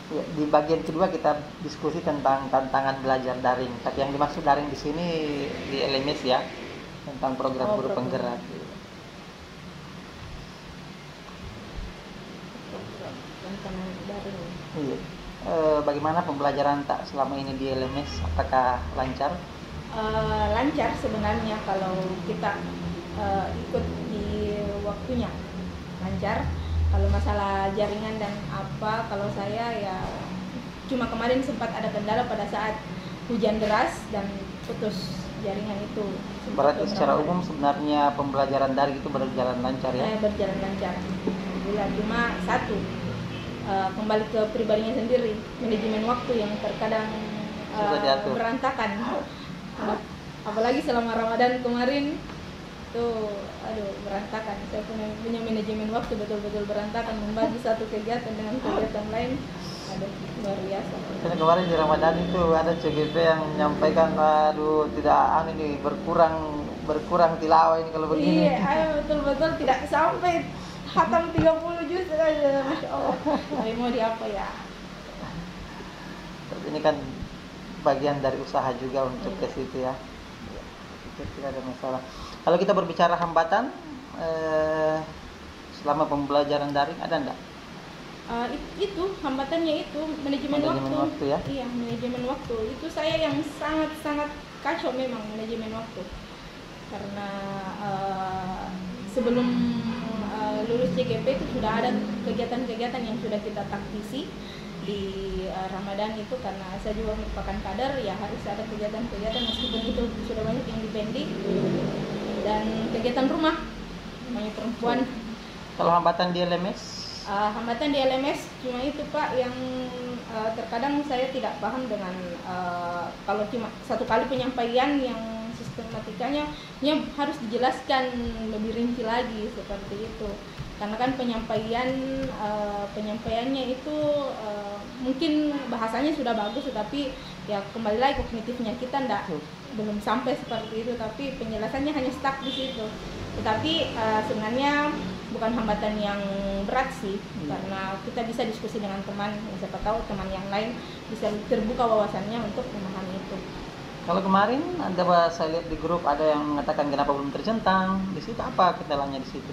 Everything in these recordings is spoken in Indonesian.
Ya, di bagian kedua kita diskusi tentang tantangan belajar daring. Tapi yang dimaksud daring di sini di LMS ya, tentang program guru program. penggerak. Tantangan daring. Iya. Bagaimana pembelajaran tak selama ini di LMS? Apakah lancar? Lancar sebenarnya kalau kita ikut di waktunya, lancar. Kalau masalah jaringan dan apa, kalau saya ya cuma kemarin sempat ada kendala pada saat hujan deras dan putus jaringan itu. Berarti secara umum sebenarnya pembelajaran daring itu berjalan lancar ya? Berjalan lancar. Alhamdulillah. Cuma satu, kembali ke pribadinya sendiri, manajemen waktu yang terkadang berantakan. Apalagi selama Ramadan kemarin tuh, aduh, berantakan. Saya punya manajemen waktu betul-betul berantakan, membagi satu kegiatan dengan kegiatan lain. Aduh, luar biasa. Karena kemarin di Ramadan itu ada CGP yang menyampaikan, aduh, tidak ini berkurang tilawah ini kalau begini. Iya, betul-betul tidak sampai khatam 30 juz aja, Masya Allah. Tapi mau di apa ya? Ini kan bagian dari usaha juga untuk ke situ ya. Itu tidak ada masalah. Kalau kita berbicara hambatan selama pembelajaran daring ada enggak? Itu hambatannya itu manajemen waktu ya? Iya, manajemen waktu itu saya yang sangat kacau memang manajemen waktu, karena sebelum lulus CGP itu sudah ada kegiatan-kegiatan yang sudah kita taktisi di Ramadan itu, karena saya juga merupakan kader ya, harus ada kegiatan-kegiatan meskipun itu sudah banyak yang dipending, dan kegiatan rumah banyak perempuan. Kalau hambatan di LMS? Hambatan di LMS cuma itu Pak, yang terkadang saya tidak paham dengan kalau cuma satu kali penyampaian yang sistematikanya harus dijelaskan lebih rinci lagi seperti itu, karena kan penyampaiannya itu mungkin bahasanya sudah bagus, tetapi ya kembali lagi kognitifnya kita belum sampai seperti itu, tapi penjelasannya hanya stuck di situ. Tetapi sebenarnya bukan hambatan yang berat sih, karena kita bisa diskusi dengan teman, siapa tahu teman yang lain bisa terbuka wawasannya untuk memahami itu. Kalau kemarin saya lihat di grup ada yang mengatakan kenapa belum tercentang. Di situ apa kendalanya di situ?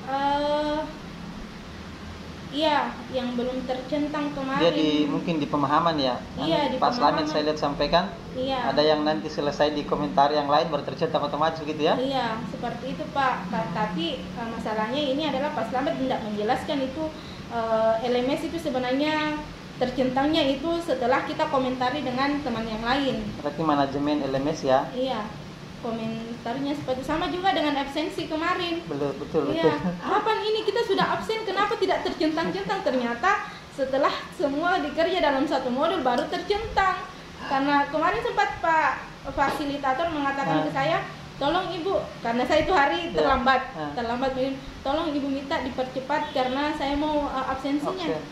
Iya, yang belum tercentang kemarin. Dia mungkin di pemahaman ya. Iya, di Pak Slamet saya lihat sampaikan. Iya. Ada yang nanti selesai di komentar yang lain baru tercentang otomatis begitu ya? Iya, seperti itu Pak. Tapi masalahnya ini adalah Pak Slamet tidak menjelaskan itu LMS itu sebenarnya tercentangnya itu setelah kita komentari dengan teman yang lain. Berarti manajemen LMS ya? Iya, komentarnya seperti sama juga dengan absensi kemarin. Betul. Iya, kapan ini kita sudah absen, kenapa tidak tercentang-centang? Ternyata setelah semua dikerja dalam satu modul baru tercentang. Karena kemarin sempat Pak fasilitator mengatakan ke saya, tolong Ibu, karena saya itu hari terlambat, tolong Ibu minta dipercepat karena saya mau absensinya.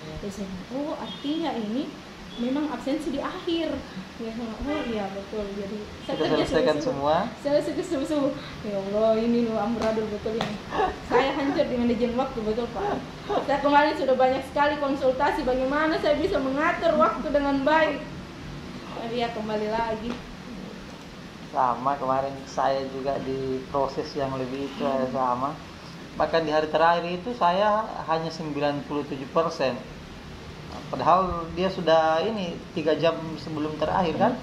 Oh, artinya ini memang absensi di akhir. Ya, oh iya betul. Jadi saya selesaikan semua. Saya subuh. Ya Allah, ini loh amburadul betul ini. Saya hancur di manajemen waktu betul Pak. Saya kemarin sudah banyak sekali konsultasi bagaimana saya bisa mengatur waktu dengan baik. Jadi ya kembali lagi. Sama kemarin saya juga di proses yang lebih itu sama. Bahkan di hari terakhir itu saya hanya 97%. Padahal dia sudah 3 jam sebelum terakhir kan?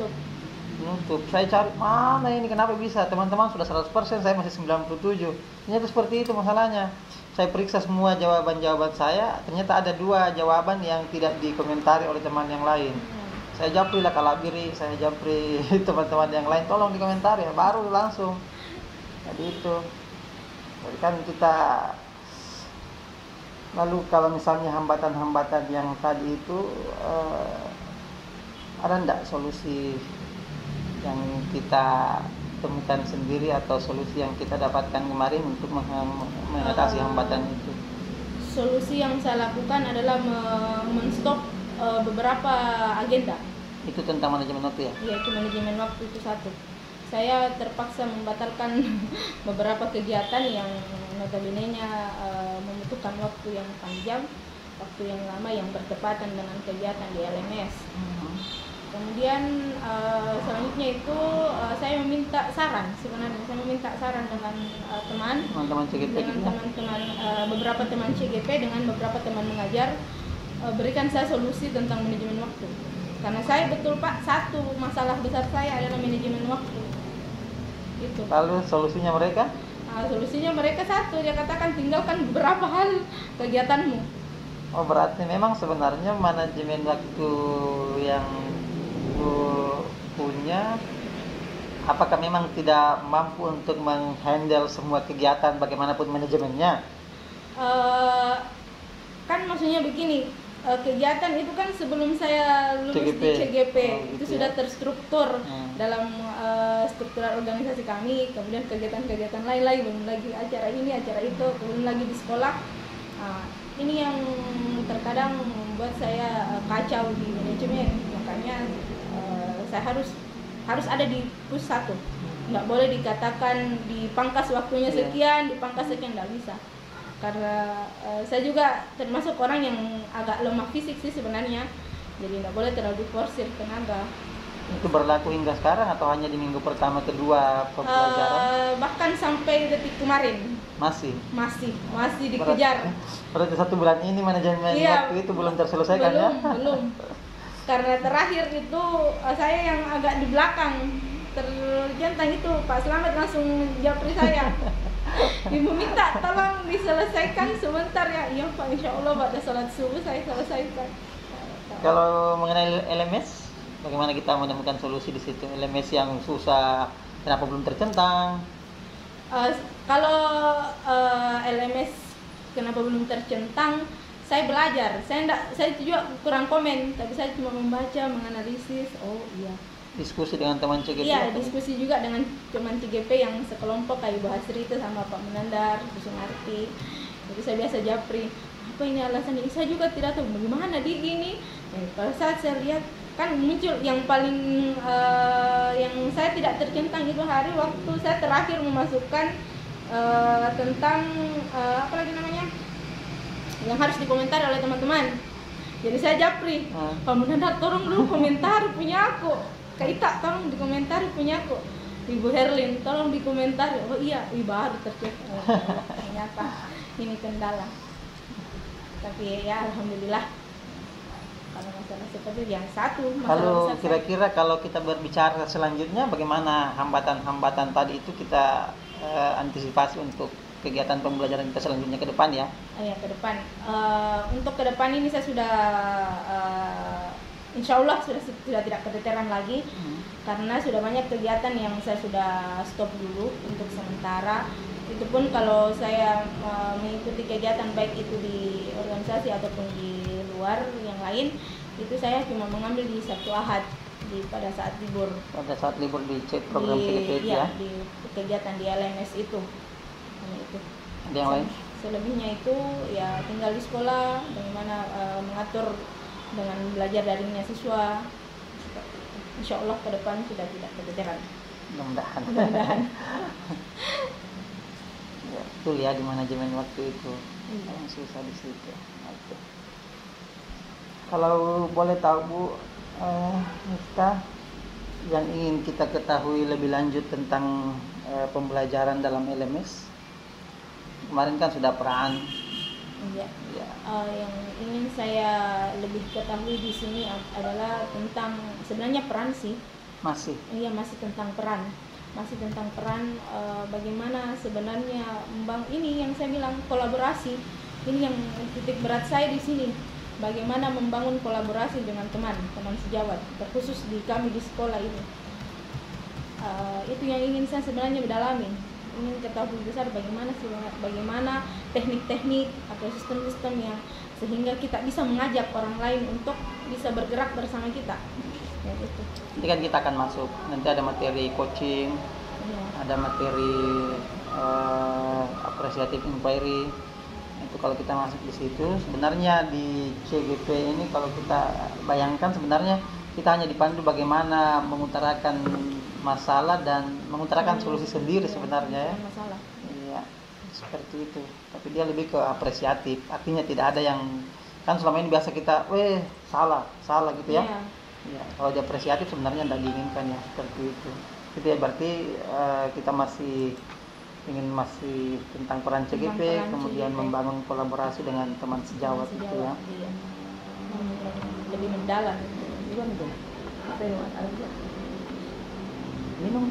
Nutup. Saya cari mana ini, kenapa bisa? Teman-teman sudah 100%, saya masih 97%. Ternyata seperti itu masalahnya. Saya periksa semua jawaban-jawaban saya, ternyata ada 2 jawaban yang tidak dikomentari oleh teman yang lain. Saya japri lah Kalabiri, saya japri teman-teman yang lain, tolong dikomentari, baru langsung. Jadi itu. Jadi kan kita. Lalu kalau misalnya hambatan-hambatan yang tadi itu ada enggak solusi yang kita temukan sendiri atau solusi yang kita dapatkan kemarin untuk mengatasi hambatan itu? Solusi yang saya lakukan adalah men-stop beberapa agenda. Itu tentang manajemen waktu ya? Iya, itu manajemen waktu itu satu. Saya terpaksa membatalkan beberapa kegiatan yang notabene-nya membutuhkan waktu yang panjang, waktu yang lama yang bertepatan dengan kegiatan di LMS. Kemudian selanjutnya itu saya meminta saran, sebenarnya saya meminta saran dengan teman-teman CGP, dengan teman-teman beberapa teman CGP dengan beberapa teman mengajar, berikan saya solusi tentang manajemen waktu. Karena saya betul Pak, satu masalah besar saya adalah manajemen waktu. Itu. Lalu solusinya mereka? Solusinya mereka satu, dia katakan tinggalkan beberapa hal kegiatanmu. Oh, berarti memang sebenarnya manajemen waktu yang punya, apakah memang tidak mampu untuk menghandle semua kegiatan bagaimanapun manajemennya? Kan maksudnya begini, kegiatan itu kan sebelum saya lulus CGP. di CGP gitu itu sudah ya, terstruktur dalam struktural organisasi kami, kemudian kegiatan-kegiatan lain-lain, belum lagi acara ini, acara itu, belum lagi di sekolah. Ini yang terkadang membuat saya kacau di manajemen, makanya saya harus ada di push satu, nggak boleh dikatakan dipangkas waktunya sekian, dipangkas sekian, nggak bisa. Karena saya juga termasuk orang yang agak lemah fisik sih sebenarnya, jadi nggak boleh terlalu diforsir tenaga. Itu berlaku hingga sekarang atau hanya di minggu pertama kedua pembelajaran? Bahkan sampai detik kemarin Masih dikejar. Berarti 1 bulan ini manajemen waktu itu belum terselesaikan belum. Karena terakhir itu saya yang agak di belakang terjentang itu, Pak Slamet langsung japri saya. Ibu minta tolong diselesaikan sebentar ya. Iya Pak, insya Allah pada sholat subuh saya selesaikan. Kalau mengenai LMS, bagaimana kita menemukan solusi di situ? LMS yang susah, kenapa belum tercentang? Kalau LMS kenapa belum tercentang? Saya belajar. Saya juga kurang komen, tapi saya cuma membaca, menganalisis. Oh iya. Diskusi dengan teman CGP? Iya, diskusi juga dengan teman CGP yang sekelompok kayak Bu Hasri itu sama Pak Menandar, Bu Sumarti. Jadi saya biasa japri, apa ini alasannya? Saya juga tidak tahu bagaimana di ini. Pada saat saya lihat kan muncul yang paling yang saya tidak tercentang itu hari waktu saya terakhir memasukkan tentang apa lagi namanya yang harus dikomentari oleh teman-teman. Jadi saya japri, Pak Menandar tolong dulu komentar punya aku. Kak Ita tolong dikomentari punya aku. Ibu Herlin tolong dikomentari. Oh iya, baru tercek. Ternyata ini kendala. Tapi ya alhamdulillah. Kalau masalah seperti yang satu. Lalu kira-kira kalau kita berbicara selanjutnya, bagaimana hambatan-hambatan tadi itu kita antisipasi untuk kegiatan pembelajaran kita selanjutnya ke depan ya? Ke depan. Untuk ke depan ini saya sudah insya Allah sudah tidak keteteran lagi, karena sudah banyak kegiatan yang saya sudah stop dulu untuk sementara. Itu pun kalau saya mengikuti kegiatan baik itu di organisasi ataupun di luar yang lain, itu saya cuma mengambil di Sabtu Ahad pada saat libur. Pada saat libur di program CGP ya? Di kegiatan di LMS itu. Itu. Ada yang lain? Selebihnya itu ya tinggal di sekolah, bagaimana mengatur dengan belajar daringnya siswa. Insya Allah ke depan sudah tidak keteteran. Mudah-mudahan. Ya, betul ya, di manajemen waktu itu yang susah di situ. Oke. Kalau boleh tahu Bu Miftah, yang ingin kita ketahui lebih lanjut tentang pembelajaran dalam LMS, kemarin kan sudah peran. Iya. Ya. Yang ingin saya lebih ketahui di sini adalah tentang sebenarnya peran sih. Masih. Iya, masih tentang peran. Bagaimana sebenarnya ini yang saya bilang kolaborasi. Ini yang titik berat saya di sini. Bagaimana membangun kolaborasi dengan teman sejawat, terkhusus di kami di sekolah ini. Itu yang ingin saya sebenarnya mendalami. Ingin ketahui besar bagaimana teknik-teknik atau sistem-sistem yang sehingga kita bisa mengajak orang lain untuk bisa bergerak bersama kita. Ya, gitu. Nanti kan kita akan masuk, nanti ada materi coaching, ada materi appreciative inquiry. Itu kalau kita masuk di situ, sebenarnya di CGP ini kalau kita bayangkan sebenarnya kita hanya dipandu bagaimana mengutarakan masalah dan mengutarakan solusi sendiri sebenarnya ya. Iya, seperti itu. Tapi dia lebih ke apresiatif, artinya tidak ada yang Kan selama ini biasa kita, salah gitu ya. Iya. Ya, kalau diapresiatif sebenarnya tidak diinginkan ya seperti itu. Itu ya berarti kita masih ingin tentang peran CGP, Tentang peran kemudian CGP. membangun kolaborasi dengan teman sejawat Teman gitu ya. sejawat, iya. Lebih mendalam. Juga itu. Apa yang ada? Minum.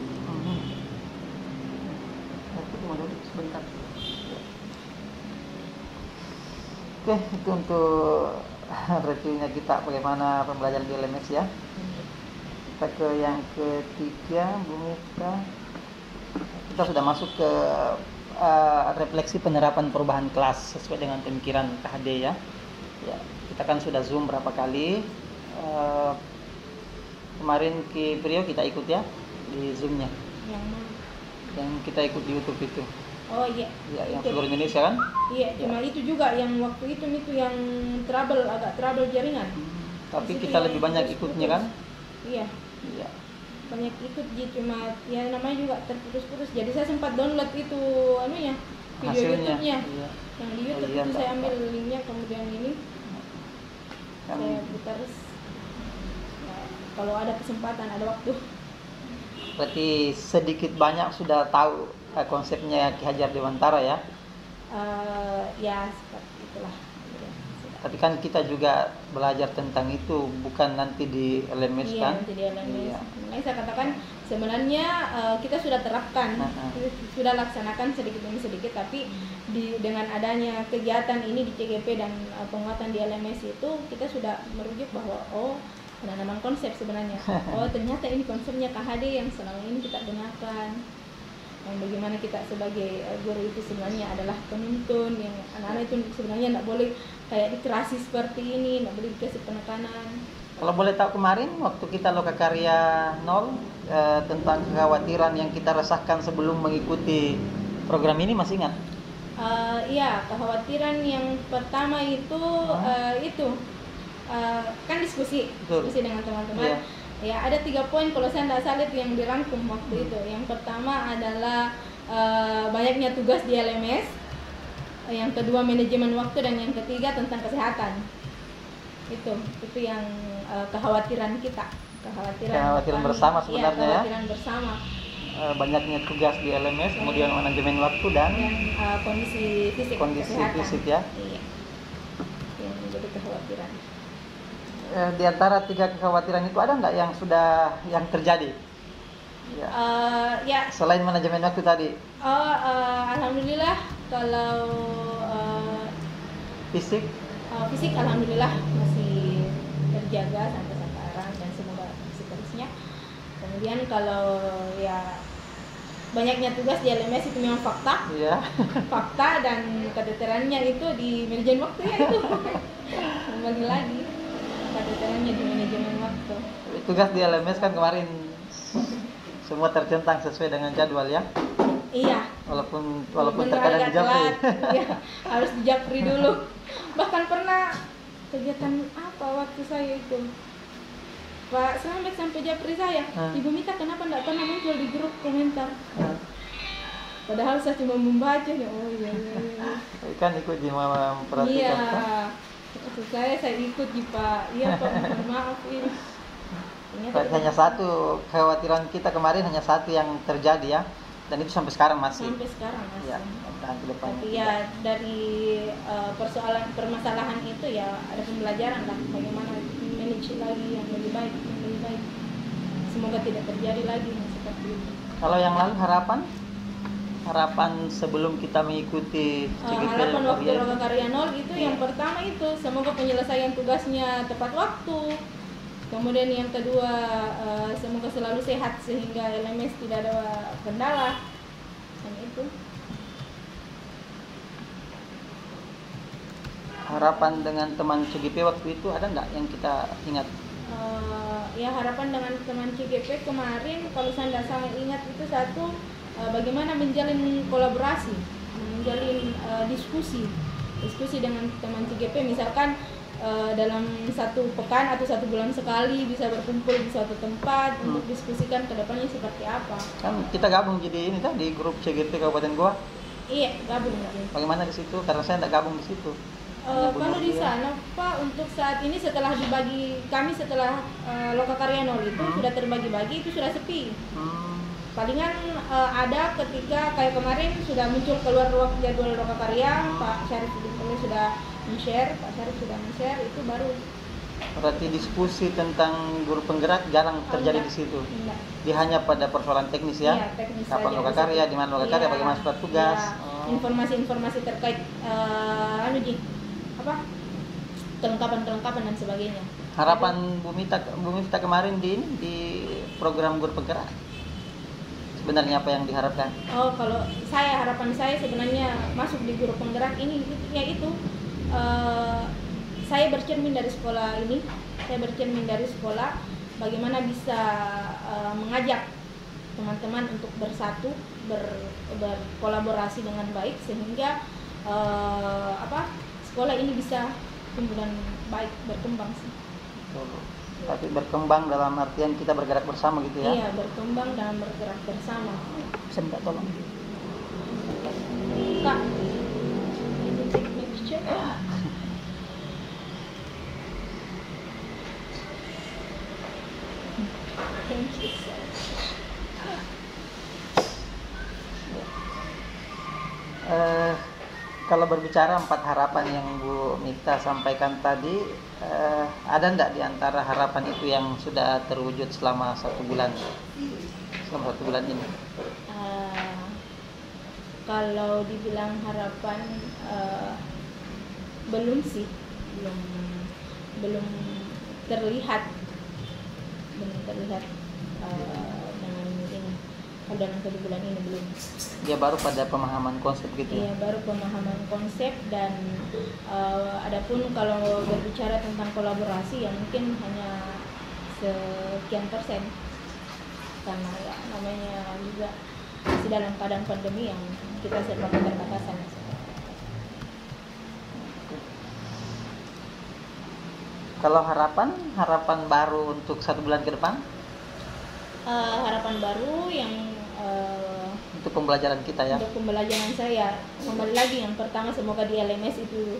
Aku cuma duduk sebentar. Oke, itu untuk reviewnya kita bagaimana pembelajaran di LMS ya. Kita ke yang ketiga, Bu Mifta. Kita sudah masuk ke refleksi penerapan perubahan kelas sesuai dengan pemikiran KHD ya. Ya, kita kan sudah Zoom berapa kali. Kemarin Ki Priyo kita ikut ya di Zoom-nya. Yang mana? Yang kita ikut di YouTube itu. Oh iya. Ya, yang Itu. seluruh Indonesia kan? Iya, cuma itu juga yang waktu itu yang agak trouble jaringan. Tapi Di situ kita yang lebih banyak putus-putus. ikutnya kan? Iya, Iya. banyak ikut cuma ya namanya juga terputus-putus. Jadi saya sempat download itu video Hasilnya. YouTube-nya. Iya. Yang di YouTube Iya, itu saya tak. ambil linknya kemudian ini Kan saya putar. Nah, kalau ada kesempatan, ada waktu. berarti sedikit banyak sudah tahu konsepnya Ki Hajar Dewantara ya. Ya seperti itulah. Tapi kan kita juga belajar tentang itu, bukan nanti di LMS Iya, kan? nanti di LMS. Iya. Makanya saya katakan sebenarnya kita sudah terapkan, kita sudah laksanakan sedikit demi sedikit, tapi dengan adanya kegiatan ini di CGP dan penguatan di LMS itu kita sudah merujuk bahwa penanaman konsep sebenarnya. Ternyata ini konsepnya KHD yang selama ini kita gunakan. Yang bagaimana kita sebagai guru itu sebenarnya adalah penuntun, yang anak-anak itu sebenarnya tidak boleh kayak dikerasi seperti ini, tidak boleh dikasih penekanan. Kalau boleh tahu kemarin waktu kita Lokakarya 0 tentang kekhawatiran yang kita rasakan sebelum mengikuti program ini masih ingat? Iya, kekhawatiran yang pertama itu kan diskusi dengan teman-teman. Iya. Ya, ada 3 poin kalau saya tidak salah itu yang dirangkum waktu itu. Yang pertama adalah banyaknya tugas di LMS. Yang kedua manajemen waktu, dan yang ketiga tentang kesehatan. Itu yang kekhawatiran kita. Kekhawatiran bersama sebenarnya ya. Kekhawatiran bersama. Banyaknya tugas di LMS, kemudian manajemen waktu dan kondisi fisik. Kesehatan. Fisik ya. Iya. Yang menjadi kekhawatiran. Di antara 3 kekhawatiran itu ada nggak yang terjadi? Ya. Ya. Selain manajemen waktu tadi. Alhamdulillah kalau Fisik alhamdulillah masih terjaga sampai sekarang dan semoga seterusnya. Kemudian kalau ya banyaknya tugas di LMS itu memang fakta. Iya. Fakta, dan keteterannya itu di manajemen waktu ya itu. Kembali lagi. Keteterannya di manajemen waktu. Tugas di LMS kan kemarin semua tercentang sesuai dengan jadwal ya. Iya. Walaupun terkadang dijapri. Iya, harus dijapri dulu. Bahkan pernah kegiatan apa waktu saya itu, Pak Slamet sampai japri saya, Ibu Mita kenapa tidak pernah muncul di grup komentar? Padahal saya cuma membaca ya. Oh iya. Kan ikut di memperhatikan. Iya. Maksud saya ikut di Pak. Iya Pak, mohon maaf ini. Hanya satu kekhawatiran kita kemarin, hanya satu yang terjadi ya, dan itu sampai sekarang masih. Ya, dan ke depan. Tapi ya dari permasalahan itu ya ada pembelajaran lah bagaimana manage lagi yang lebih baik. Semoga tidak terjadi lagi seperti itu. Kalau yang lalu harapan sebelum kita mengikuti CGP harapan waktu Lokakarya 0 itu yang pertama itu semoga penyelesaian tugasnya tepat waktu. Kemudian yang kedua semoga selalu sehat sehingga LMS tidak ada kendala. Dan itu. Harapan dengan teman CGP waktu itu ada nggak yang kita ingat? Ya harapan dengan teman CGP kemarin kalau saya tidak salah ingat itu satu, bagaimana menjalin kolaborasi, menjalin diskusi dengan teman CGP, misalkan dalam 1 pekan atau 1 bulan sekali bisa berkumpul di suatu tempat untuk diskusikan ke depannya seperti apa. Kan kita gabung jadi ini di grup CGP Kabupaten Goa. Iya, gabung. Bagaimana di situ? Karena saya tidak gabung di situ. Kalau di sana Pak, untuk saat ini setelah dibagi, kami setelah Lokakarya 0 itu sudah terbagi-bagi, itu sudah sepi. Palingan ada ketika kayak kemarin sudah muncul keluar jadwal Lokakarya, Pak Syarif sudah men-share, Pak Syarif sudah men-share, itu baru. Berarti diskusi tentang guru penggerak jarang terjadi di situ. Enggak. Dia hanya pada persoalan teknis ya. Iya, teknis Kapan saja. Lokakarya, di mana Lokakarya, Iya, bagaimana surat tugas. iya. Informasi-informasi terkait kelengkapan dan sebagainya. Harapan Bu Miftah kemarin di program guru penggerak. Sebenarnya apa yang diharapkan? Oh, kalau harapan saya sebenarnya masuk di guru penggerak ini yaitu saya bercermin dari sekolah ini, bagaimana bisa mengajak teman-teman untuk bersatu, berkolaborasi dengan baik sehingga sekolah ini bisa tumbuh dan baik, berkembang sih. Tapi berkembang dalam artian kita bergerak bersama gitu ya? Iya, berkembang dan bergerak bersama. Bisa minta tolong? Kak, ini take my picture. Thank you so much. Kalau berbicara 4 harapan yang Bu Miftah sampaikan tadi, ada enggak di antara harapan itu yang sudah terwujud selama 1 bulan? Selama 1 bulan ini? Kalau dibilang harapan, belum sih, belum terlihat dengan ini. Dalam 1 bulan ini belum. Dia baru pada pemahaman konsep gitu ya? Iya, baru pemahaman konsep dan adapun kalau berbicara tentang kolaborasi ya mungkin hanya sekian persen karena ya namanya juga masih dalam keadaan pandemi yang kita serba keterbatasan. Kalau harapan baru untuk 1 bulan ke depan? Harapan baru yang untuk pembelajaran kita ya? Untuk pembelajaran saya, kembali lagi yang pertama semoga di LMS itu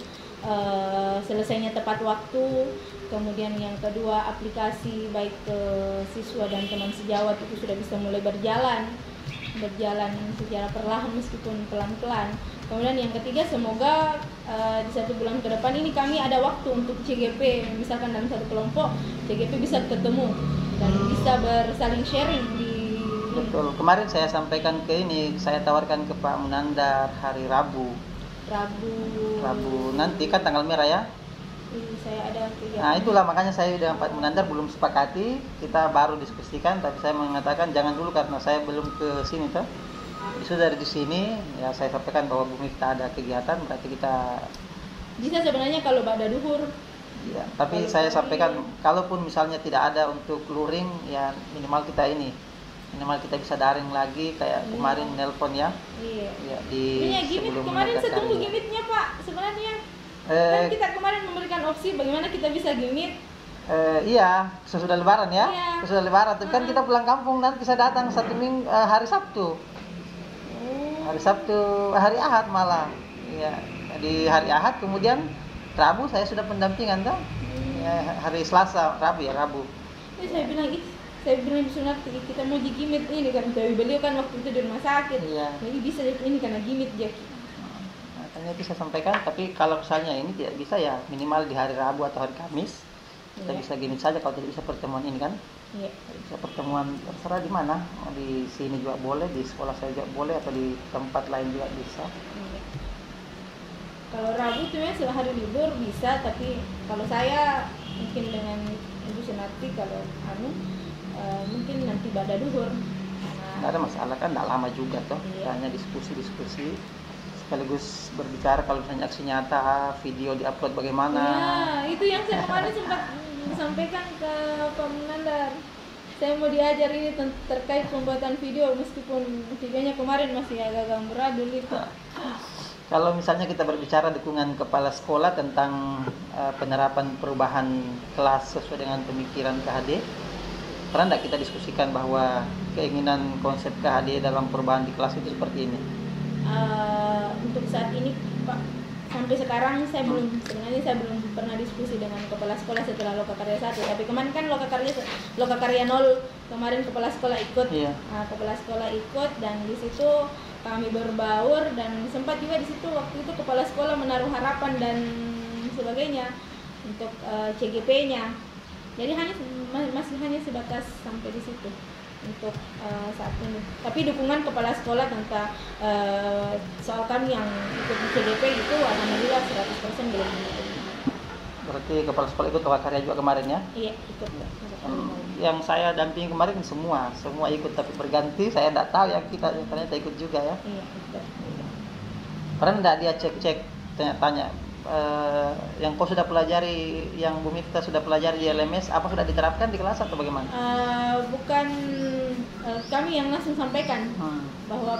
selesainya tepat waktu. Kemudian yang kedua aplikasi baik ke siswa dan teman sejawat itu sudah bisa mulai berjalan secara perlahan meskipun pelan-pelan. Kemudian yang ketiga semoga di 1 bulan ke depan ini kami ada waktu untuk CGP, misalkan dalam satu kelompok CGP bisa ketemu dan bisa bersaling sharing di. Betul. Kemarin saya sampaikan saya tawarkan ke Pak Munandar hari Rabu nanti kan tanggal merah ya. Saya ada kegiatan. Nah itulah makanya saya dengan Pak Munandar belum sepakati, kita baru diskusikan, tapi saya mengatakan jangan dulu karena saya belum ke sini toh. Sudah dari di sini ya saya sampaikan bahwa Bu Miftah ada kegiatan, berarti kita bisa sebenarnya kalau pada duhur. Ya, tapi saya sampaikan kalaupun misalnya tidak ada untuk luring ya minimal kita bisa daring lagi kayak kemarin nelpon ya. Iya. Ya, di gimit kemarin saya tunggu gimitnya Pak sebenarnya. Kan kita kemarin memberikan opsi bagaimana kita bisa gimit. Iya, sesudah lebaran ya. Iya. Sesudah lebaran tapi kan kita pulang kampung nanti bisa datang hari Sabtu. Hari Ahad malah. Iya, di hari Ahad kemudian Rabu saya sudah pendampingan kan. Ya, hari Selasa, Rabu. Saya bilang di Sunarti kita mau gimit ini kan, tapi beliau kan waktu itu di rumah sakit. Iya. Jadi bisa ini karena gimit dia. Makanya itu saya sampaikan, tapi kalau misalnya ini tidak bisa ya minimal di hari Rabu atau hari Kamis kita bisa gimit saja kalau tidak bisa pertemuan ini kan. Iya. Bisa pertemuan terserah di mana, di sini juga boleh, di sekolah saya juga boleh atau di tempat lain juga bisa. Iya. Kalau Rabu itu ya hari libur bisa, tapi kalau saya mungkin dengan Ibu Sunarti kalau mungkin nanti pada duhur. Nggak ada masalah kan, nggak lama juga toh. Iya. Hanya diskusi sekaligus berbicara kalau misalnya aksi nyata, video diupload bagaimana. Ya, itu yang saya kemarin sempat sampaikan ke Pak Munandar. Saya mau diajar ini terkait pembuatan video meskipun videonya kemarin masih agak amburadul itu. Kalau misalnya kita berbicara dukungan kepala sekolah tentang penerapan perubahan kelas sesuai dengan pemikiran KHD, pernah tidak kita diskusikan bahwa keinginan konsep KHD dalam perubahan di kelas itu seperti ini? Untuk saat ini Pak, sampai sekarang saya sebenarnya saya belum pernah diskusi dengan kepala sekolah setelah Lokakarya 1, tapi kemarin kan Lokakarya 0 kemarin kepala sekolah ikut. Iya. Kepala sekolah ikut dan di situ kami berbaur dan sempat juga di situ waktu itu kepala sekolah menaruh harapan dan sebagainya untuk CGP-nya. Jadi masih hanya sebatas sampai di situ untuk saat ini. Tapi dukungan kepala sekolah tentang soal kami yang ikut di CGP itu alhamdulillah 100% belum. Berarti kepala sekolah ikut Lokakarya juga kemarin ya? Iya, ikut. Yang saya dampingi kemarin semua ikut, tapi berganti saya tidak tahu yang kita ternyata ikut juga ya. Iya, ikut. Pernah tidak dia cek tanya yang kau sudah pelajari, yang Bu Miftah sudah pelajari di LMS, apa sudah diterapkan di kelas atau bagaimana? Bukan kami yang langsung sampaikan bahwa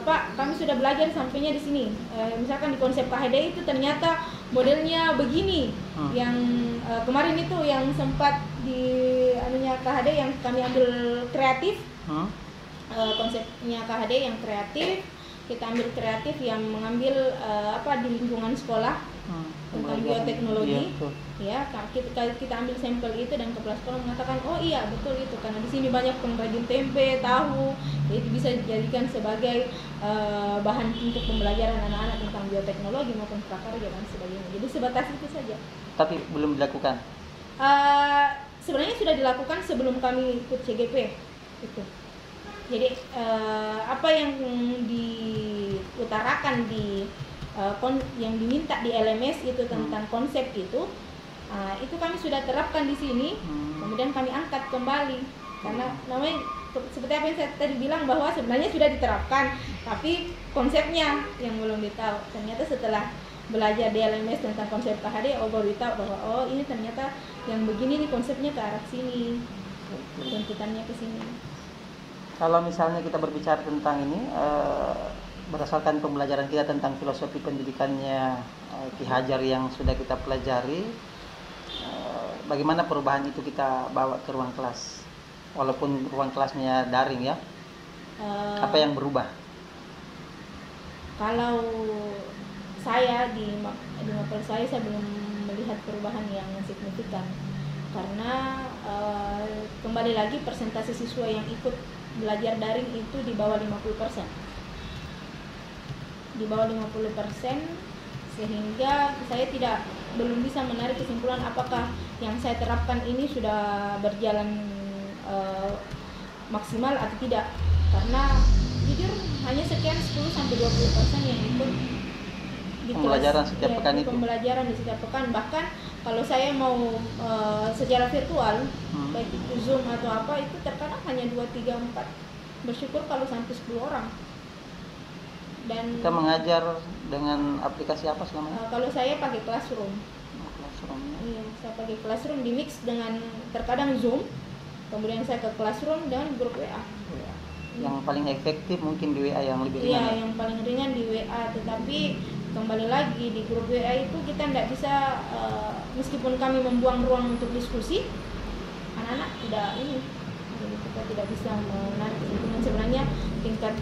Pak, kami sudah belajar sampainya di sini. Misalkan di konsep KHD itu ternyata modelnya begini. Yang kemarin itu yang sempat di anunya KHD yang kami ambil kreatif. Konsepnya KHD yang kreatif, kita ambil kreatif yang mengambil di lingkungan sekolah tentang bioteknologi. Ya, kita ambil sampel itu dan kepala sekolah mengatakan, oh iya betul itu karena di sini banyak pengrajin tempe, tahu, itu bisa dijadikan sebagai bahan untuk pembelajaran anak-anak tentang bioteknologi maupun prakarya dan sebagainya. Jadi sebatas itu saja. Tapi belum dilakukan. Sebenarnya sudah dilakukan sebelum kami ikut CGP itu. Jadi apa yang diutarakan di yang diminta di LMS itu tentang konsep itu kami sudah terapkan di sini. Kemudian kami angkat kembali karena namanya seperti apa yang saya tadi bilang bahwa sebenarnya sudah diterapkan, tapi konsepnya yang belum ditahu. Ternyata setelah belajar di LMS tentang konsep KHD, baru tahu bahwa oh ini ternyata yang begini nih konsepnya ke arah sini, tuntutannya ke sini. Kalau misalnya kita berbicara tentang ini, berdasarkan pembelajaran kita tentang filosofi pendidikannya Ki Hajar yang sudah kita pelajari, bagaimana perubahan itu kita bawa ke ruang kelas? Walaupun ruang kelasnya daring ya, apa yang berubah? Kalau saya di mapel saya belum melihat perubahan yang signifikan, karena kembali lagi persentase siswa yang ikut belajar daring itu di bawah 50%. Di bawah 50%, sehingga saya belum bisa menarik kesimpulan apakah yang saya terapkan ini sudah berjalan maksimal atau tidak. Karena jujur hanya sekian 10-20% yang ikut di pembelajaran kelas, setiap pekan itu. Pembelajaran di setiap pekan, bahkan kalau saya mau secara virtual, baik itu Zoom atau apa, itu terkadang hanya 2, 3, 4. Bersyukur kalau sampai 10 orang. Dan kita mengajar dengan aplikasi apa selama ini? Kalau saya pakai Classroom. Iya, saya pakai Classroom di mix dengan terkadang Zoom. Kemudian saya ke Classroom dengan grup WA. Yang paling efektif mungkin di WA yang lebih ringan. Iya, yang paling ringan di WA, tetapi kembali lagi di grup WA itu kita tidak bisa, meskipun kami membuang ruang untuk diskusi, anak-anak tidak ini, jadi kita tidak bisa menarik kesimpulan sebenarnya tingkat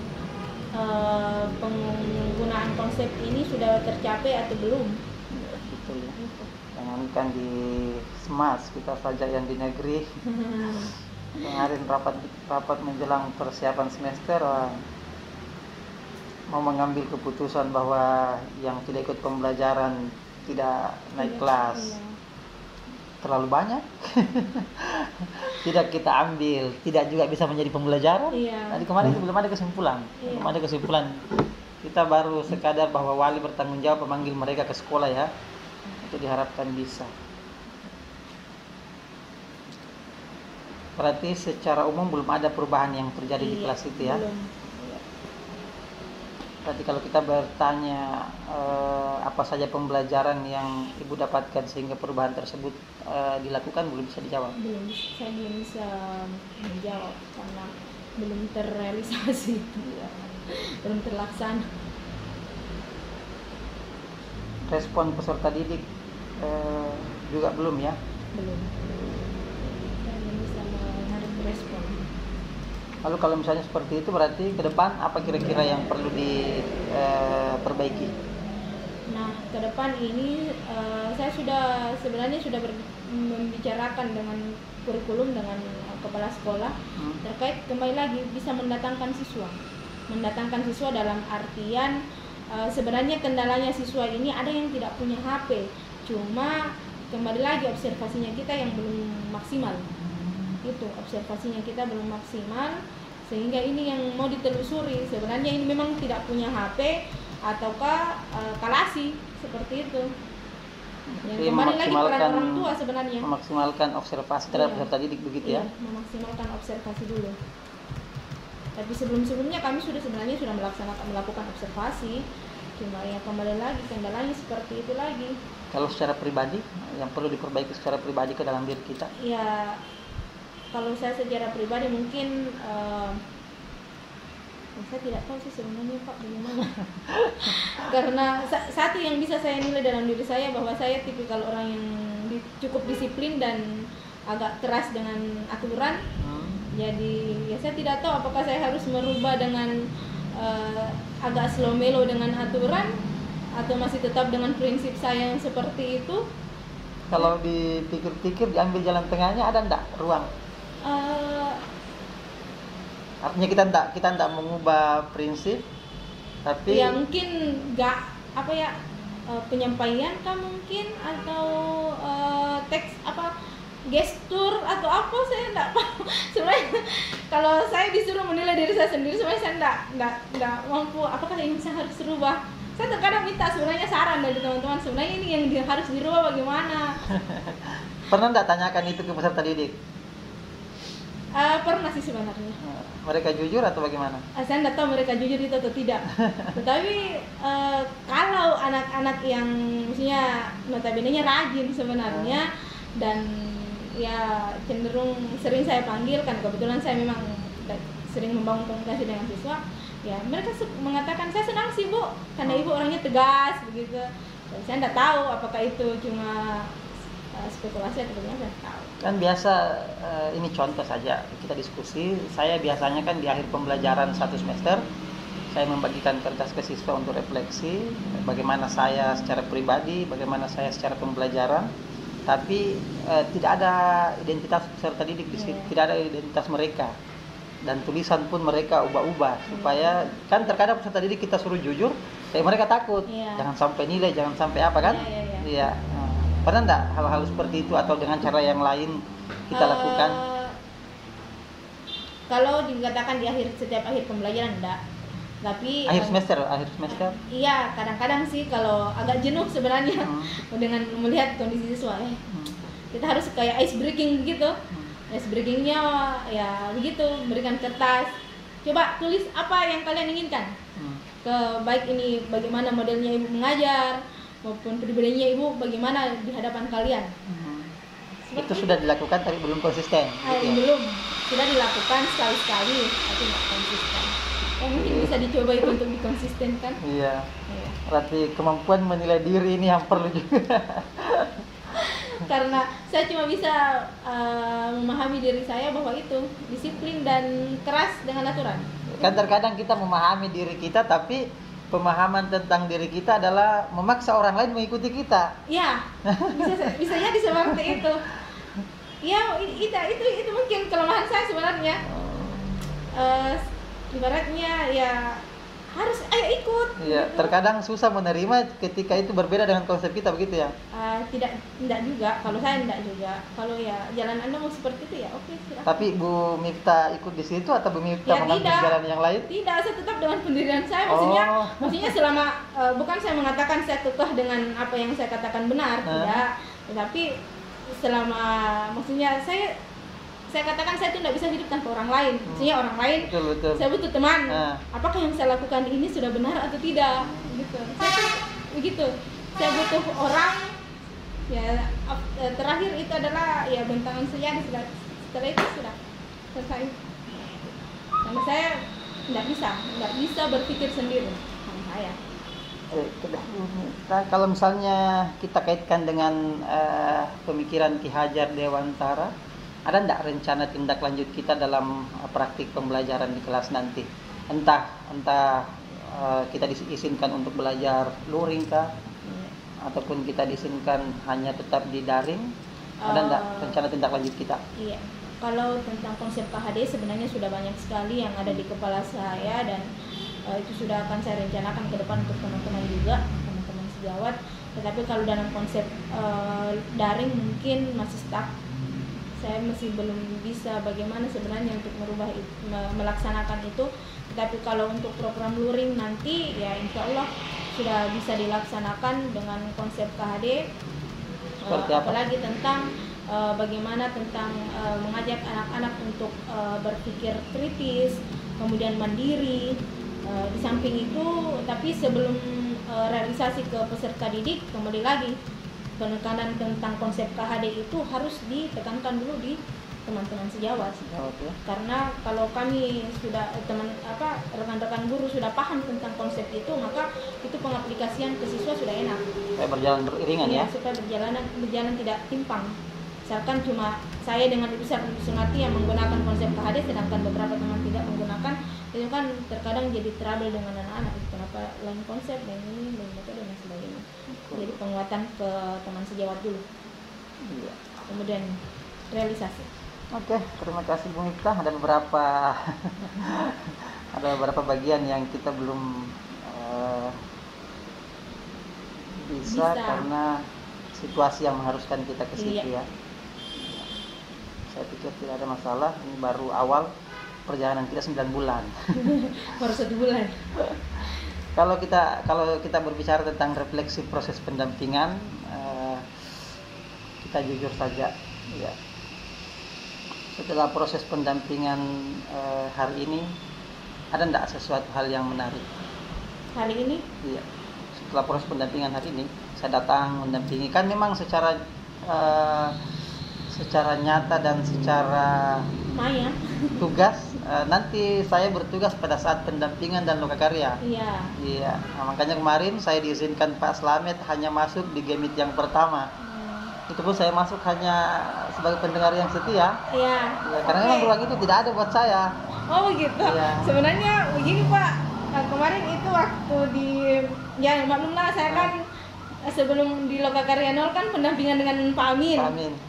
penggunaan konsep ini sudah tercapai atau belum. Betul ya. Jangankan di SMAS, kita saja yang di negeri. Kemarin rapat menjelang persiapan semester, mau mengambil keputusan bahwa yang tidak ikut pembelajaran tidak naik kelas. Iya. Terlalu banyak. Tidak kita ambil, tidak juga bisa menjadi pembelajaran. Iya. Tadi kemarin itu belum ada kesimpulan. Iya. Belum ada kesimpulan. Kita baru sekadar bahwa wali bertanggung jawab memanggil mereka ke sekolah ya. Itu diharapkan bisa. Berarti secara umum belum ada perubahan yang terjadi di kelas itu ya. Belum. Berarti kalau kita bertanya apa saja pembelajaran yang ibu dapatkan sehingga perubahan tersebut dilakukan, belum bisa dijawab. Saya belum bisa menjawab karena belum terrealisasi, belum terlaksana. Respon peserta didik juga belum ya? Belum. Saya belum bisa menarik respon. Lalu kalau misalnya seperti itu, berarti ke depan apa kira-kira yang perlu diperbaiki? Nah, ke depan ini saya sebenarnya sudah membicarakan dengan kurikulum dengan kepala sekolah terkait kembali lagi bisa mendatangkan siswa dalam artian sebenarnya kendalanya siswa ini ada yang tidak punya HP, cuma kembali lagi observasinya kita yang belum maksimal. Itu observasinya kita belum maksimal, sehingga ini yang mau ditelusuri. Sebenarnya ini memang tidak punya HP ataukah kalasi seperti itu. Yang kembali lagi peran orang tua sebenarnya. Memaksimalkan observasi terhadap peserta didik begitu ya? Memaksimalkan observasi dulu. Tapi sebelumnya kami sebenarnya sudah melakukan observasi. Cuma ya kembali lagi kendalanya seperti itu lagi. Kalau secara pribadi, yang perlu diperbaiki secara pribadi ke dalam diri kita? Ya, kalau saya secara pribadi mungkin saya tidak tahu sih sebenarnya Pak bagaimana. Karena satu yang bisa saya nilai dalam diri saya bahwa saya tipikal orang yang cukup disiplin dan agak keras dengan aturan. Jadi ya saya tidak tahu apakah saya harus merubah dengan agak slow mellow dengan aturan atau masih tetap dengan prinsip saya yang seperti itu. Kalau dipikir-pikir diambil jalan tengahnya ada enggak ruang? Artinya kita enggak mengubah prinsip, tapi ya mungkin enggak penyampaian kah mungkin atau teks gestur atau apa saya enggak paham. Sebenarnya kalau saya disuruh menilai diri saya sendiri sebenarnya saya enggak mampu apakah ini saya harus rubah. Saya terkadang minta sebenarnya saran dari teman-teman, sebenarnya ini yang harus dirubah bagaimana. Pernah enggak tanyakan itu ke peserta didik? Pernah sih sebenarnya. Mereka jujur atau bagaimana? Saya tidak tahu mereka jujur itu atau tidak. Tetapi kalau anak-anak yang maksudnya notabene-nya rajin sebenarnya dan ya cenderung sering saya panggil kan, kebetulan saya memang sering membangun komunikasi dengan siswa. Ya mereka mengatakan saya senang sih Bu, karena Ibu orangnya tegas begitu. Dan saya tidak tahu apakah itu cuma spekulasi atau bagaimana, saya tahu. Kan biasa ini contoh saja kita diskusi. Saya biasanya kan di akhir pembelajaran 1 semester saya membagikan kertas ke siswa untuk refleksi bagaimana saya secara pribadi, bagaimana saya secara pembelajaran. Tapi tidak ada identitas peserta didik di situ, tidak ada identitas mereka. Dan tulisan pun mereka ubah-ubah supaya kan terkadang peserta didik kita suruh jujur, tapi mereka takut. Jangan sampai nilai, jangan sampai apa kan? Iya. Pernah enggak hal-hal seperti itu atau dengan cara yang lain kita lakukan? Kalau dikatakan di setiap akhir pembelajaran enggak. Tapi akhir semester. Iya, kadang-kadang sih kalau agak jenuh sebenarnya dengan melihat kondisi siswa. Kita harus kayak ice breaking begitu. Ice breakingnya ya begitu, berikan kertas. Coba tulis apa yang kalian inginkan. Baik ini bagaimana modelnya Ibu mengajar maupun pribadinya Ibu bagaimana di hadapan kalian. Itu sudah dilakukan tapi belum konsisten. Belum. Sudah dilakukan sekali-sekali tapi nggak konsisten. Mungkin bisa dicoba itu untuk dikonsistenkan. Iya. Berarti kemampuan menilai diri ini yang perlu juga. Karena saya cuma bisa memahami diri saya bahwa itu disiplin dan keras dengan aturan. Kan terkadang kita memahami diri kita, tapi pemahaman tentang diri kita adalah memaksa orang lain mengikuti kita. Iya, bisa jadi seperti itu. Ya, itu mungkin kelemahan saya sebenarnya. Ibaratnya ya harus ayo ikut. Iya, gitu. Terkadang susah menerima ketika itu berbeda dengan konsep kita begitu ya. Tidak juga. Kalau saya tidak juga. Kalau ya jalan Anda mau seperti itu ya oke, silakan. Tapi Bu Miftah ikut di situ atau Bu Miftah mengambil jalan yang lain? Tidak, saya tetap dengan pendirian saya. Maksudnya selama bukan saya mengatakan saya kekeh dengan apa yang saya katakan benar, tidak. Tetapi selama maksudnya saya katakan saya itu tidak bisa hidup tanpa orang lain. Maksudnya orang lain, betul. Saya butuh teman. Apakah yang saya lakukan ini sudah benar atau tidak? Gitu. Saya begitu. Saya butuh orang. Ya terakhir itu adalah ya bentangan saya. Setelah itu sudah selesai. Karena saya tidak bisa berpikir sendiri sama saya. Kalau misalnya kita kaitkan dengan pemikiran Ki Hajar Dewantara, ada enggak rencana tindak lanjut kita dalam praktik pembelajaran di kelas nanti? Entah kita diizinkan untuk belajar luring kah, ataupun kita diizinkan hanya tetap di daring? Ada enggak rencana tindak lanjut kita? Iya. Kalau tentang konsep KHD sebenarnya sudah banyak sekali yang ada di kepala saya, dan itu sudah akan saya rencanakan ke depan untuk teman-teman juga, teman-teman sejawat. Tetapi kalau dalam konsep daring mungkin masih stuck. Saya masih belum bisa bagaimana sebenarnya untuk melaksanakan itu. Tetapi kalau untuk program luring nanti ya insya Allah sudah bisa dilaksanakan dengan konsep KHD. Apalagi tentang bagaimana tentang mengajak anak-anak untuk berpikir kritis, kemudian mandiri. Di samping itu, tapi sebelum realisasi ke peserta didik, kembali lagi penekanan tentang konsep KHD itu harus ditekankan dulu di teman-teman sejawat. Karena kalau kami sudah rekan-rekan guru sudah paham tentang konsep itu, maka itu pengaplikasian ke siswa sudah enak. Supaya berjalan beriringan ya. Supaya berjalan tidak timpang. Misalkan cuma saya dengan Ibu Sunati yang menggunakan konsep KHD, sedangkan beberapa teman tidak menggunakan, itu kan terkadang jadi trouble dengan anak-anak. Kenapa lain konsep dan ini lain metode dan sebagainya. Jadi penguatan ke teman sejawat dulu. Iya. Kemudian realisasi. Oke, terima kasih Bu Miftah. Ada beberapa bagian yang kita belum bisa karena situasi yang mengharuskan kita ke situ ya. Saya pikir tidak ada masalah. Ini baru awal perjalanan kita 9 bulan. Baru 1 bulan. Kalau kita berbicara tentang refleksi proses pendampingan, kita jujur saja ya. Setelah proses pendampingan hari ini, ada enggak sesuatu hal yang menarik? Hari ini? Iya. Setelah proses pendampingan hari ini, saya datang mendampingi, kan memang secara nyata dan secara tugas, nanti saya bertugas pada saat pendampingan dan lokakarya. Iya. Nah, makanya kemarin saya diizinkan Pak Slamet hanya masuk di gamit yang pertama. Itu pun saya masuk hanya sebagai pendengar yang setia. Iya. Ya, karena memang ruang itu tidak ada buat saya. Oh begitu. Ya. Sebenarnya begini Pak, kemarin itu waktu maklumlah saya kan sebelum di Lokakarya 0 kan pendampingan dengan Pak Amin.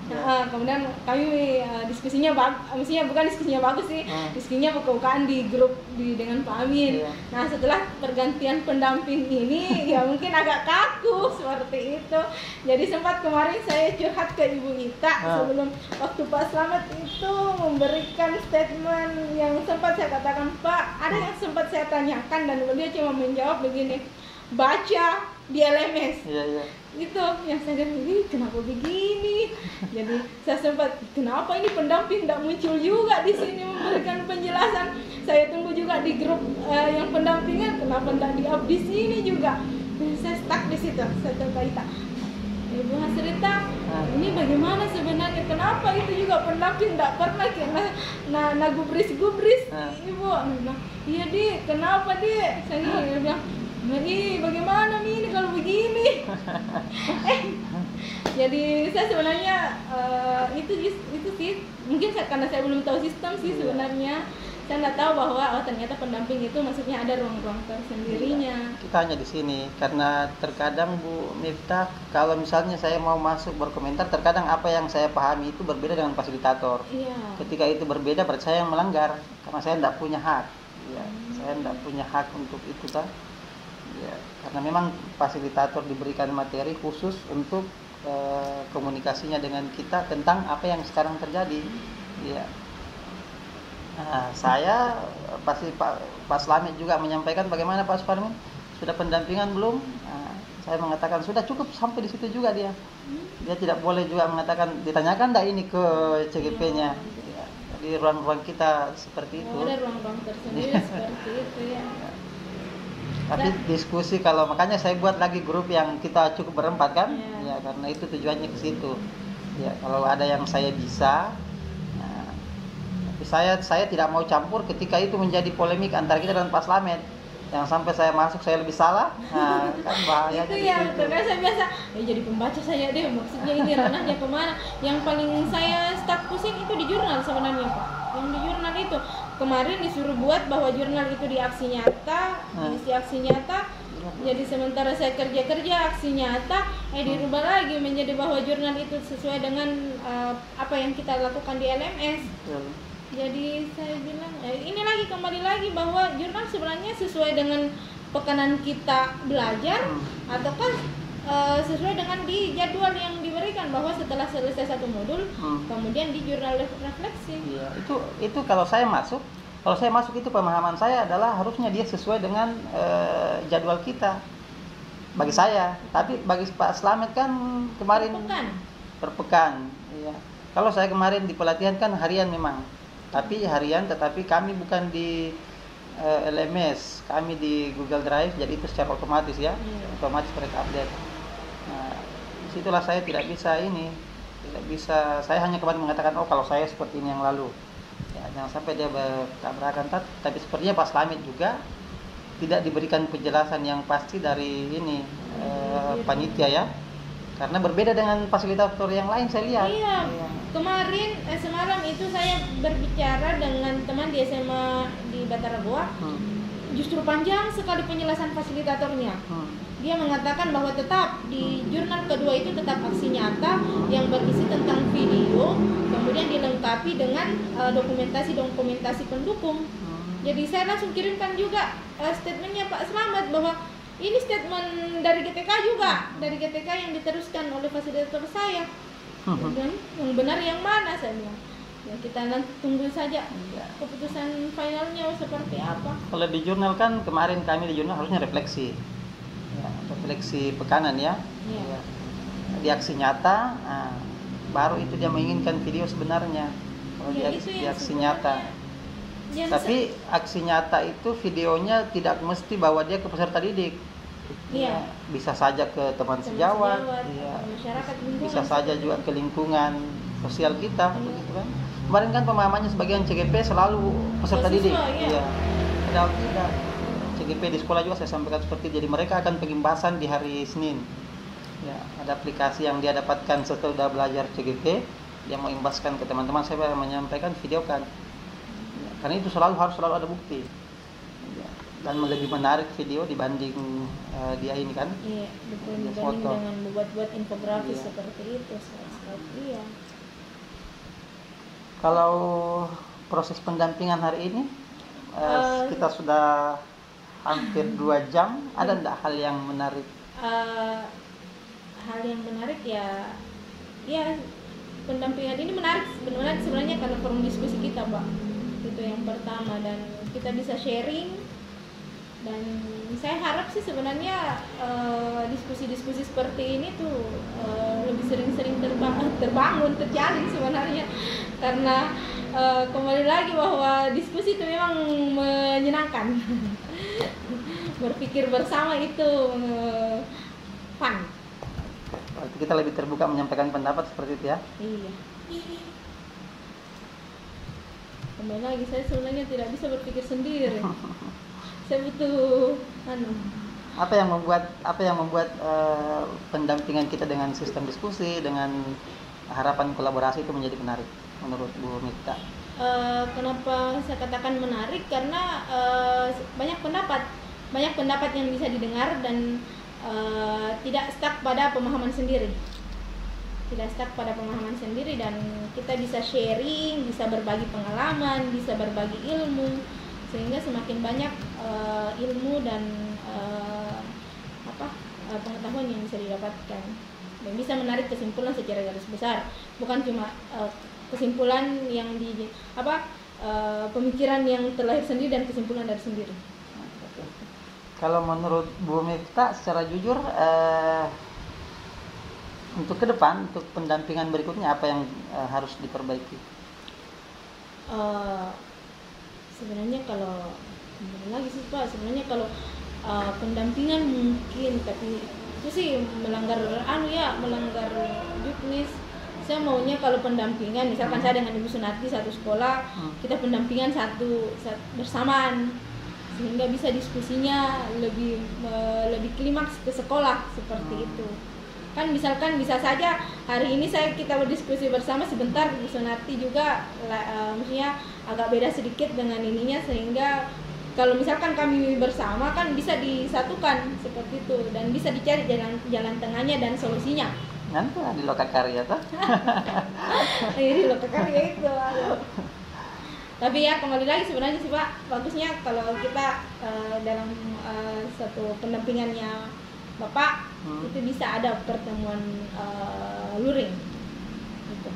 Ya. Kemudian kami diskusinya bukan diskusinya bagus sih, diskusinya buka-bukaan di grup dengan Pak Amin. Ya. Nah setelah pergantian pendamping ini ya mungkin agak kaku seperti itu. Jadi sempat kemarin saya curhat ke Ibu Ita sebelum waktu Pak Slamet itu memberikan statement yang sempat saya katakan, Pak, ada yang sempat saya tanyakan dan beliau cuma menjawab begini, baca di LMS. Iya. Itu yang saya bilang, kenapa begini? Jadi saya sempat, kenapa ini pendamping tidak muncul juga di sini memberikan penjelasan? Saya tunggu juga di grup yang pendampingan, kenapa tidak di-up di sini juga? Saya stuck di situ. Saya terbaita, Ibu Hasrita, ini bagaimana sebenarnya? Kenapa itu juga pendamping tidak pernah kena gubris? Ibu bilang, iya Di, kenapa Di? Saya bilang, bagaimana ini kalau begini? Jadi saya sebenarnya itu sih mungkin karena saya belum tahu sistem sih sebenarnya. Saya nggak tahu bahwa ternyata pendamping itu maksudnya ada ruang-ruang tersendirinya. Kita hanya di sini karena terkadang Bu Miftah, kalau misalnya saya mau masuk berkomentar, terkadang apa yang saya pahami itu berbeda dengan fasilitator. Iya. Ketika itu berbeda, berarti saya yang melanggar karena saya tidak punya hak. Ya, saya tidak punya hak untuk itu kan. Ya, karena memang fasilitator diberikan materi khusus untuk komunikasinya dengan kita tentang apa yang sekarang terjadi. Ya. Nah, saya pasti Pak Slamet juga menyampaikan bagaimana Pak Suparmin, sudah pendampingan belum? Nah, saya mengatakan sudah cukup sampai di situ juga dia. Dia tidak boleh juga mengatakan ditanyakan enggak ini ke CGP-nya. Ya, jadi ruang-ruang kita seperti itu. Ada ruang-ruang tersendiri seperti itu ya. Tapi diskusi, kalau makanya saya buat lagi grup yang kita cukup berempat kan, ya karena itu tujuannya ke situ. Ya kalau ada yang saya bisa, nah, tapi saya tidak mau campur ketika itu menjadi polemik antara kita dan Pak Slamet. Yang sampai saya masuk saya lebih salah, nah kan bahaya. Itu ya, karena saya biasa, jadi pembaca saya deh, maksudnya ini ranahnya kemana? Yang paling saya stuck pusing itu di jurnal sebenarnya Pak. Yang di jurnal itu kemarin disuruh buat bahwa jurnal itu di aksi nyata, diisi aksi nyata, Jadi sementara saya kerja aksi nyata, dirubah lagi menjadi bahwa jurnal itu sesuai dengan apa yang kita lakukan di LMS. Jadi saya bilang, ini lagi kembali lagi bahwa jurnal sebenarnya sesuai dengan pekanan kita belajar, ataukah sesuai dengan di jadwal yang diberikan bahwa setelah selesai satu modul, kemudian di jurnal refleksi. Iya, itu kalau saya masuk itu pemahaman saya adalah harusnya dia sesuai dengan jadwal kita. Bagi saya, tapi bagi Pak Slamet kan kemarin per pekan. Iya. Kalau saya kemarin di pelatihan kan harian memang, tapi tetapi kami bukan di LMS, kami di Google Drive, jadi itu secara otomatis ya, otomatis mereka update. Nah, disitulah saya tidak bisa, saya hanya kemarin mengatakan, kalau saya seperti ini yang lalu. Ya, jangan sampai dia bertabrakan. Tapi sepertinya Pak Slamet juga tidak diberikan penjelasan yang pasti dari panitia ya, karena berbeda dengan fasilitator yang lain saya lihat. Iya. Kemarin semalam itu saya berbicara dengan teman di SMA di Batara Goa. Justru panjang sekali penjelasan fasilitatornya. Dia mengatakan bahwa tetap di jurnal kedua itu tetap aksi nyata yang berisi tentang video, kemudian dilengkapi dengan dokumentasi pendukung. Jadi saya langsung kirimkan juga statementnya Pak Slamet bahwa ini statement dari GTK juga, dari GTK yang diteruskan oleh fasilitator saya. Dan yang benar yang mana, saya bilang. Ya, kita nanti tunggu saja keputusan finalnya seperti apa. Kalau di jurnal kan kemarin kami di jurnal harusnya refleksi, refleksi pekanan ya. Di aksi nyata, baru itu dia menginginkan video sebenarnya. Kalau di aksi nyata. Tapi aksi nyata itu videonya tidak mesti bawa dia ke peserta didik. Iya. Bisa saja ke teman sejawat, masyarakat lingkungan, bisa saja juga ke lingkungan sosial kita, begitu kan. Kemarin kan pemahamannya sebagian CGP selalu peserta didik. Iya. Padahal tidak. CGP di sekolah juga saya sampaikan seperti itu. Jadi mereka akan pengimbasan di hari Senin. Ya, ada aplikasi yang dia dapatkan setelah belajar CGP, dia mau imbaskan ke teman-teman, saya menyampaikan videokan. Ya, karena itu harus selalu ada bukti. Ya, dan lebih menarik video dibanding dia ini kan. Iya, betul, dibanding dengan membuat infografis seperti itu. Iya. Kalau proses pendampingan hari ini kita sudah hampir 2 jam, ada enggak hal yang menarik? Hal yang menarik ya pendampingan ini menarik sebenarnya karena forum diskusi kita, Mbak. Itu yang pertama, dan kita bisa sharing, dan saya harap sih sebenarnya diskusi-diskusi seperti ini tuh lebih sering-sering terbangun, terjalin sebenarnya, karena kembali lagi bahwa diskusi itu memang menyenangkan. Berpikir bersama itu fun. Kita lebih terbuka menyampaikan pendapat seperti itu ya. Iya. Kembali lagi, saya sebenarnya tidak bisa berpikir sendiri. Saya butuh apa yang membuat pendampingan kita dengan sistem diskusi, dengan harapan kolaborasi itu menjadi menarik menurut Bu Mifta? Kenapa saya katakan menarik? Karena banyak pendapat yang bisa didengar dan tidak stuck pada pemahaman sendiri. Dan kita bisa sharing, bisa berbagi pengalaman, bisa berbagi ilmu, sehingga semakin banyak ilmu dan pengetahuan yang bisa didapatkan, dan bisa menarik kesimpulan secara garis besar, bukan cuma kesimpulan yang pemikiran yang terlahir sendiri dan kesimpulan dari sendiri. Kalau menurut Bu Mifta secara jujur, untuk ke depan, untuk pendampingan berikutnya apa yang harus diperbaiki? Sebenarnya kalau pendampingan mungkin, tapi itu sih melanggar juknis. Saya maunya kalau pendampingan, misalkan saya dengan Ibu Sunarti satu sekolah, kita pendampingan satu bersamaan, sehingga bisa diskusinya lebih klimaks ke sekolah seperti itu. Kan misalkan bisa saja hari ini kita berdiskusi bersama sebentar, Bu Sunarti juga maksudnya agak beda sedikit dengan ininya, sehingga kalau misalkan kami bersama kan bisa disatukan seperti itu dan bisa dicari jalan tengahnya dan solusinya. Nanti di Lokakarya tuh. Di Lokakarya itu. Aduh. Tapi ya kembali lagi sebenarnya sih Pak, bagusnya kalau kita dalam satu pendampingannya Bapak itu bisa ada pertemuan luring gitu.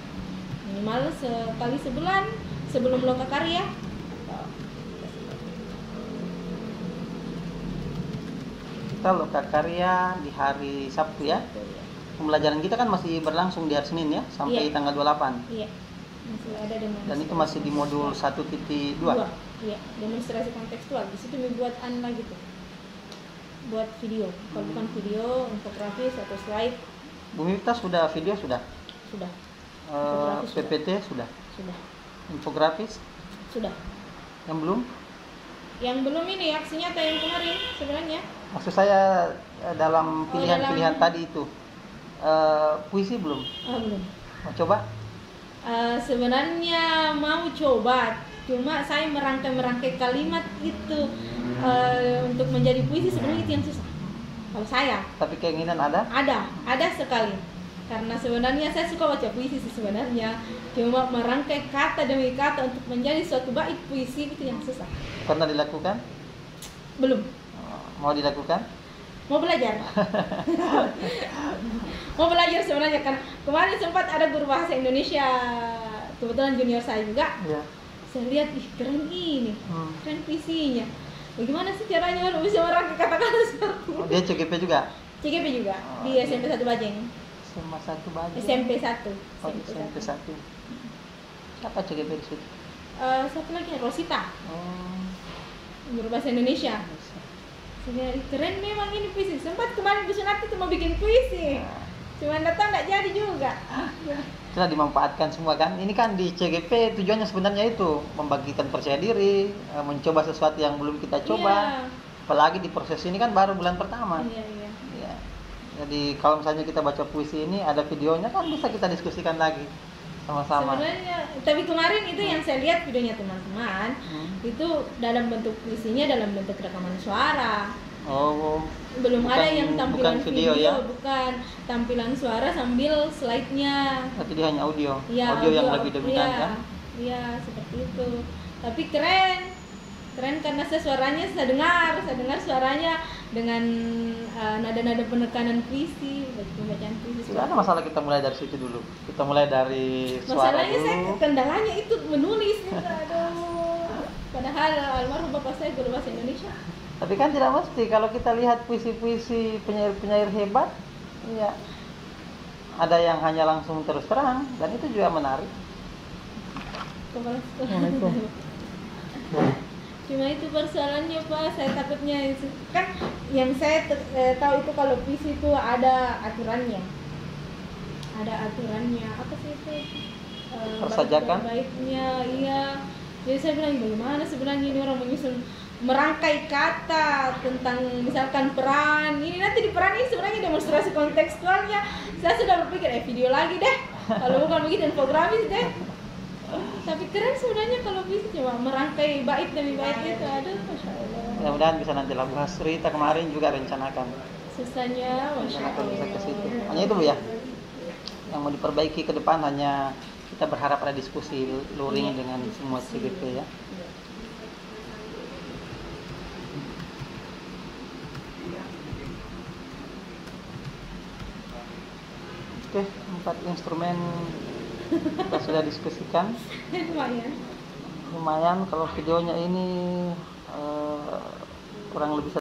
Minimal sekali sebulan sebelum Lokakarya. Kita Lokakarya di hari Sabtu ya. Pembelajaran kita kan masih berlangsung di hari Senin ya sampai tanggal 28. Iya. Masih ada demonstrasi. Dan itu masih di modul 1.2. Iya, demonstrasi kontekstual. Di situ membuat lagi tuh. Buat video. Kalau bukan video, infografis atau slide. Bu Miftah sudah video sudah? Sudah. PPT sudah? Sudah. Infografis? Sudah. Yang belum? Yang belum ini aksi nyata yang kemarin sebenarnya. Maksud saya dalam pilihan-pilihan tadi itu puisi belum? Belum. Mau coba? Sebenarnya mau coba, cuma saya merangkai kalimat itu untuk menjadi puisi sebenarnya itu yang susah. Kalau saya. Tapi keinginan ada? Ada sekali. Karena sebenarnya saya suka baca puisi sih sebenarnya. Cuma merangkai kata demi kata untuk menjadi suatu bait puisi itu yang susah. Pernah dilakukan? Belum. Mau dilakukan? Mau belajar. Mau belajar sebenarnya kan. Kemarin sempat ada guru bahasa Indonesia, kebetulan junior saya juga. Ya. Saya lihat, ih keren ini, keren puisinya. Bagaimana sih caranya bisa merangkai kata-kata seperti itu? Dia CGP juga? CGP juga, di SMP 1 Bajeng. SMA 1 Bajeng? SMP 1. SMP 1. Siapa CGP di situ? Satu lagi, Rosita. Guru bahasa Indonesia. Saya keren memang ini puisi. Sempat kemarin Bu Sunati itu mau bikin puisi. Cuman datang nggak jadi juga. Sudah dimanfaatkan semua kan. Ini kan di CGP tujuannya sebenarnya itu membagikan percaya diri, mencoba sesuatu yang belum kita coba. Apalagi di proses ini kan baru bulan pertama. Iya. Jadi kalau misalnya kita baca puisi ini ada videonya kan bisa kita diskusikan lagi sama-sama. Sebenarnya, tapi kemarin itu yang saya lihat videonya teman-teman itu dalam bentuk puisinya dalam bentuk rekaman suara. Belum bukan, ada yang tampilan video ya? Bukan tampilan suara sambil slide-nya. Berarti dia hanya audio. Ya, audio yang lebih dominan kan? Iya, seperti itu. Tapi keren karena saya dengar suaranya dengan nada-nada penekanan puisi, bacaan puisi. Tidak ada masalah kita mulai dari situ dulu. Kita mulai dari suara masalahnya dulu. Saya kendalanya itu menulis. Aduh. Padahal almarhum bapak saya guru bahasa Indonesia. Tapi kan tidak mesti kalau kita lihat puisi-puisi penyair-penyair hebat, ya ada yang hanya langsung terus terang dan itu juga menarik. Cuma itu persoalannya Pak, saya takutnya kan yang saya tahu itu kalau puisi itu ada aturannya. Apa sih itu? Persajakan? Baiknya, iya. Jadi saya bilang bagaimana sebenarnya ini orang menyusun merangkai kata tentang misalkan peran. Ini nanti di peran ini sebenarnya demonstrasi kontekstualnya. Saya sudah berpikir video lagi deh. Kalau bukan begitu infografis deh. Tapi keren sebenarnya kalau bisa coba merangkai bait demi bait itu. Aduh, Masya Allah. Mudah-mudahan bisa nanti lah bahas cerita kemarin juga rencanakan. Susahnya, Masya Allah. Bisa ke situ. Hanya itu Bu ya. Yang mau diperbaiki ke depan hanya kita berharap ada diskusi luring dengan semua CGP ya. Oke, 4 instrumen kita sudah diskusikan. Lumayan kalau videonya ini kurang lebih